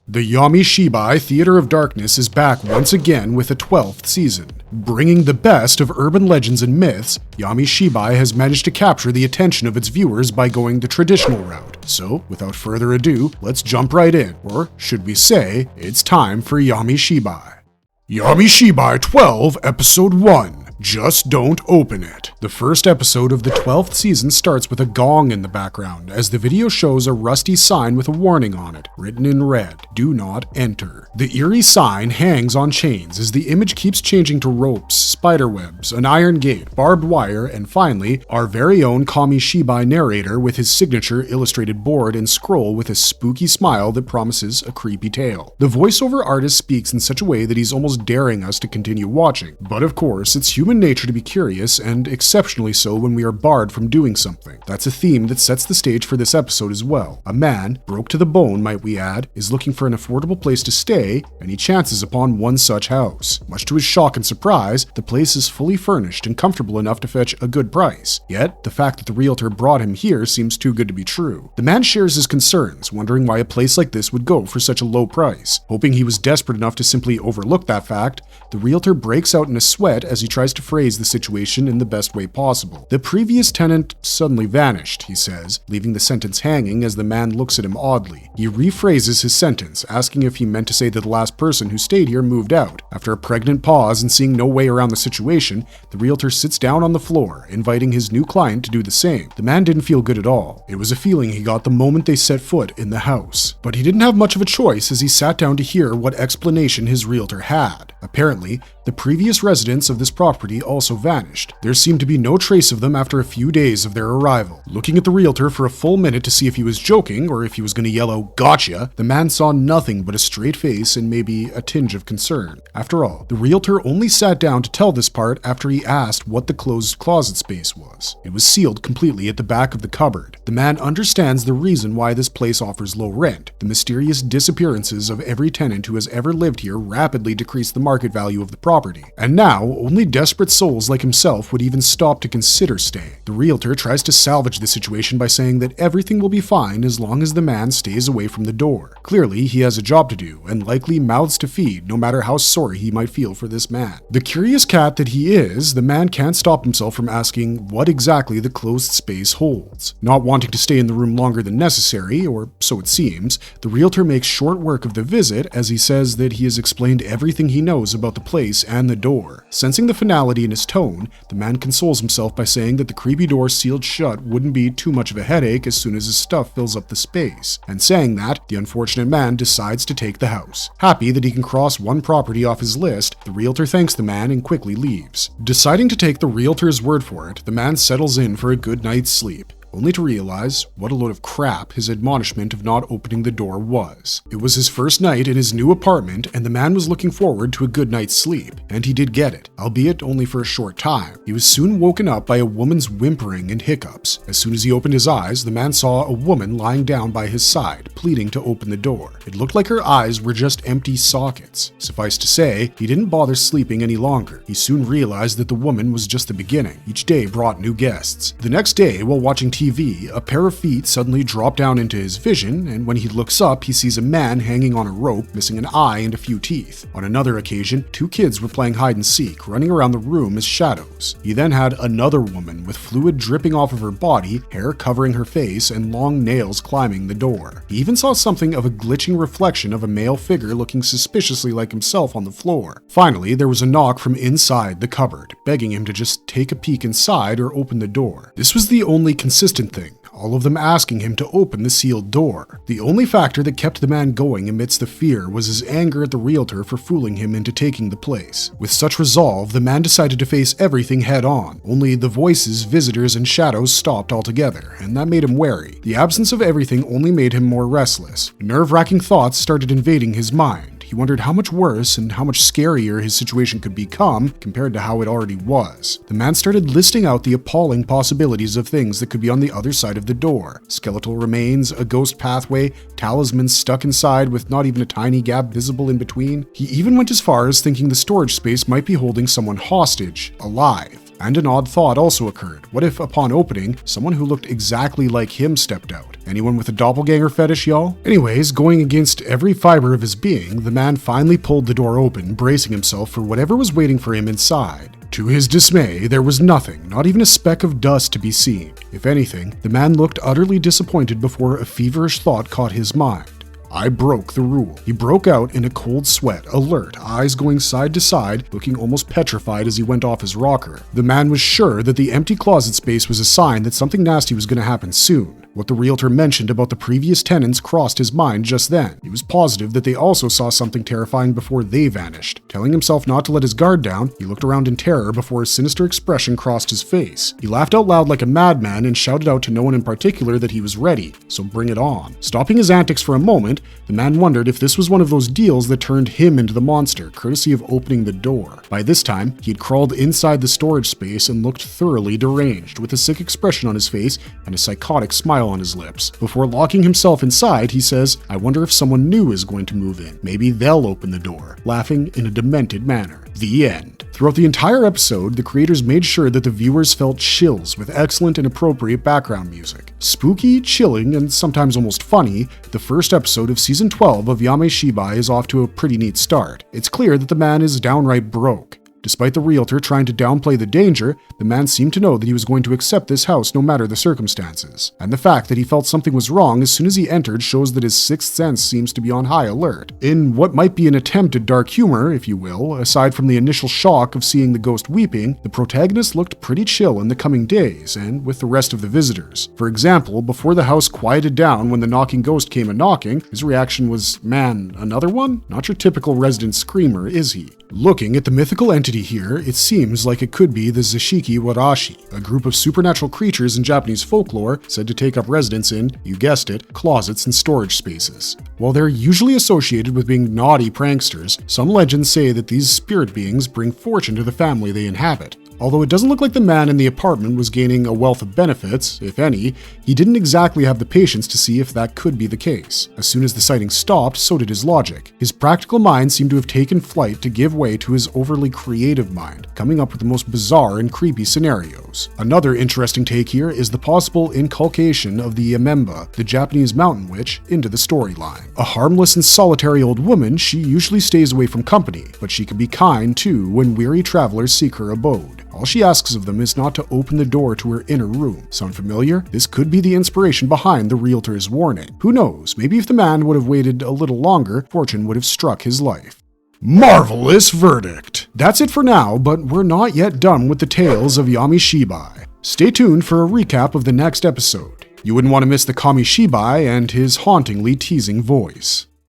The Yami Shibai Theater of Darkness is back once again with a 12th season. Bringing the best of urban legends and myths, Yami Shibai has managed to capture the attention of its viewers by going the traditional route. So, without further ado, let's jump right in. Or, should we say, it's time for Yami Shibai. Yami Shibai 12, Episode 1. Just don't open it. The first episode of the 12th season starts with a gong in the background, as the video shows a rusty sign with a warning on it, written in red, "Do not enter." The eerie sign hangs on chains as the image keeps changing to ropes, spiderwebs, an iron gate, barbed wire, and finally, our very own Yami Shibai narrator with his signature illustrated board and scroll with a spooky smile that promises a creepy tale. The voiceover artist speaks in such a way that he's almost daring us to continue watching, but of course, it's human nature to be curious, and exceptionally so when we are barred from doing something. That's a theme that sets the stage for this episode as well. A man, broke to the bone might we add, is looking for an affordable place to stay, and he chances upon one such house. Much to his shock and surprise, the place is fully furnished and comfortable enough to fetch a good price. Yet, the fact that the realtor brought him here seems too good to be true. The man shares his concerns, wondering why a place like this would go for such a low price. Hoping he was desperate enough to simply overlook that fact, the realtor breaks out in a sweat as he tries to phrase the situation in the best way possible. The previous tenant suddenly vanished, he says, leaving the sentence hanging as the man looks at him oddly. He rephrases his sentence, asking if he meant to say that the last person who stayed here moved out. After a pregnant pause and seeing no way around the situation, the realtor sits down on the floor, inviting his new client to do the same. The man didn't feel good at all. It was a feeling he got the moment they set foot in the house. But he didn't have much of a choice as he sat down to hear what explanation his realtor had. Apparently, the previous residents of this property also vanished. There seemed to be no trace of them after a few days of their arrival. Looking at the realtor for a full minute to see if he was joking or if he was going to yell out, "Gotcha!" the man saw nothing but a straight face and maybe a tinge of concern. After all, the realtor only sat down to tell this part after he asked what the closed closet space was. It was sealed completely at the back of the cupboard. The man understands the reason why this place offers low rent. The mysterious disappearances of every tenant who has ever lived here rapidly decreased the market value of the property. And now, only desperate souls like himself would even stop to consider staying. The realtor tries to salvage the situation by saying that everything will be fine as long as the man stays away from the door. Clearly, he has a job to do, and likely mouths to feed, no matter how sorry he might feel for this man. The curious cat that he is, the man can't stop himself from asking what exactly the closed space holds. Not wanting to stay in the room longer than necessary, or so it seems, the realtor makes short work of the visit as he says that he has explained everything he knows about the place and the door. Sensing the finality in his tone, the man consoles himself by saying that the creepy door sealed shut wouldn't be too much of a headache as soon as his stuff fills up the space, and saying that, the unfortunate man decides to take the house. Happy that he can cross one property off his list, the realtor thanks the man and quickly leaves. Deciding to take the realtor's word for it, the man settles in for a good night's sleep, only to realize what a load of crap his admonishment of not opening the door was. It was his first night in his new apartment, and the man was looking forward to a good night's sleep, and he did get it, albeit only for a short time. He was soon woken up by a woman's whimpering and hiccups. As soon as he opened his eyes, the man saw a woman lying down by his side, pleading to open the door. It looked like her eyes were just empty sockets. Suffice to say, he didn't bother sleeping any longer. He soon realized that the woman was just the beginning. Each day brought new guests. The next day, while watching TV, a pair of feet suddenly drop down into his vision, and when he looks up, he sees a man hanging on a rope, missing an eye and a few teeth. On another occasion, two kids were playing hide and seek, running around the room as shadows. He then had another woman with fluid dripping off of her body, hair covering her face, and long nails climbing the door. He even saw something of a glitching reflection of a male figure looking suspiciously like himself on the floor. Finally, there was a knock from inside the cupboard, begging him to just take a peek inside or open the door. This was the only consistent thing, all of them asking him to open the sealed door. The only factor that kept the man going amidst the fear was his anger at the realtor for fooling him into taking the place. With such resolve, the man decided to face everything head on. Only the voices, visitors, and shadows stopped altogether, and that made him wary. The absence of everything only made him more restless. Nerve-wracking thoughts started invading his mind. He wondered how much worse and how much scarier his situation could become compared to how it already was. The man started listing out the appalling possibilities of things that could be on the other side of the door. Skeletal remains, a ghost pathway, talismans stuck inside with not even a tiny gap visible in between. He even went as far as thinking the storage space might be holding someone hostage, alive. And an odd thought also occurred. What if, upon opening, someone who looked exactly like him stepped out? Anyone with a doppelganger fetish, y'all? Anyways, going against every fiber of his being, the man finally pulled the door open, bracing himself for whatever was waiting for him inside. To his dismay, there was nothing, not even a speck of dust to be seen. If anything, the man looked utterly disappointed before a feverish thought caught his mind. I broke the rule. He broke out in a cold sweat, alert, eyes going side to side, looking almost petrified as he went off his rocker. The man was sure that the empty closet space was a sign that something nasty was going to happen soon. What the realtor mentioned about the previous tenants crossed his mind just then. He was positive that they also saw something terrifying before they vanished. Telling himself not to let his guard down, he looked around in terror before a sinister expression crossed his face. He laughed out loud like a madman and shouted out to no one in particular that he was ready, so bring it on. Stopping his antics for a moment, the man wondered if this was one of those deals that turned him into the monster, courtesy of opening the door. By this time, he had crawled inside the storage space and looked thoroughly deranged, with a sick expression on his face and a psychotic smile on his lips. Before locking himself inside, he says, "I wonder if someone new is going to move in. Maybe they'll open the door," laughing in a demented manner. The end. Throughout the entire episode, the creators made sure that the viewers felt chills with excellent and appropriate background music. Spooky, chilling, and sometimes almost funny, the first episode of Season 12 of Yami Shibai is off to a pretty neat start. It's clear that the man is downright broke. Despite the realtor trying to downplay the danger, the man seemed to know that he was going to accept this house no matter the circumstances. And the fact that he felt something was wrong as soon as he entered shows that his sixth sense seems to be on high alert. In what might be an attempt at dark humor, if you will, aside from the initial shock of seeing the ghost weeping, the protagonist looked pretty chill in the coming days and with the rest of the visitors. For example, before the house quieted down when the knocking ghost came a-knocking, his reaction was, "Man, another one?" Not your typical resident screamer, is he? Looking at the mythical entity here, it seems like it could be the Zashiki Warashi, a group of supernatural creatures in Japanese folklore said to take up residence in, you guessed it, closets and storage spaces. While they're usually associated with being naughty pranksters, some legends say that these spirit beings bring fortune to the family they inhabit. Although it doesn't look like the man in the apartment was gaining a wealth of benefits, if any, he didn't exactly have the patience to see if that could be the case. As soon as the sighting stopped, so did his logic. His practical mind seemed to have taken flight to give way to his overly creative mind, coming up with the most bizarre and creepy scenarios. Another interesting take here is the possible inculcation of the Yamemba, the Japanese mountain witch, into the storyline. A harmless and solitary old woman, she usually stays away from company, but she can be kind too when weary travelers seek her abode. All she asks of them is not to open the door to her inner room. Sound familiar? This could be the inspiration behind the realtor's warning. Who knows, maybe if the man would have waited a little longer, fortune would have struck his life. Marvelous verdict! That's it for now, but we're not yet done with the tales of Yami Shibai. Stay tuned for a recap of the next episode. You wouldn't want to miss the Kami Shibai and his hauntingly teasing voice.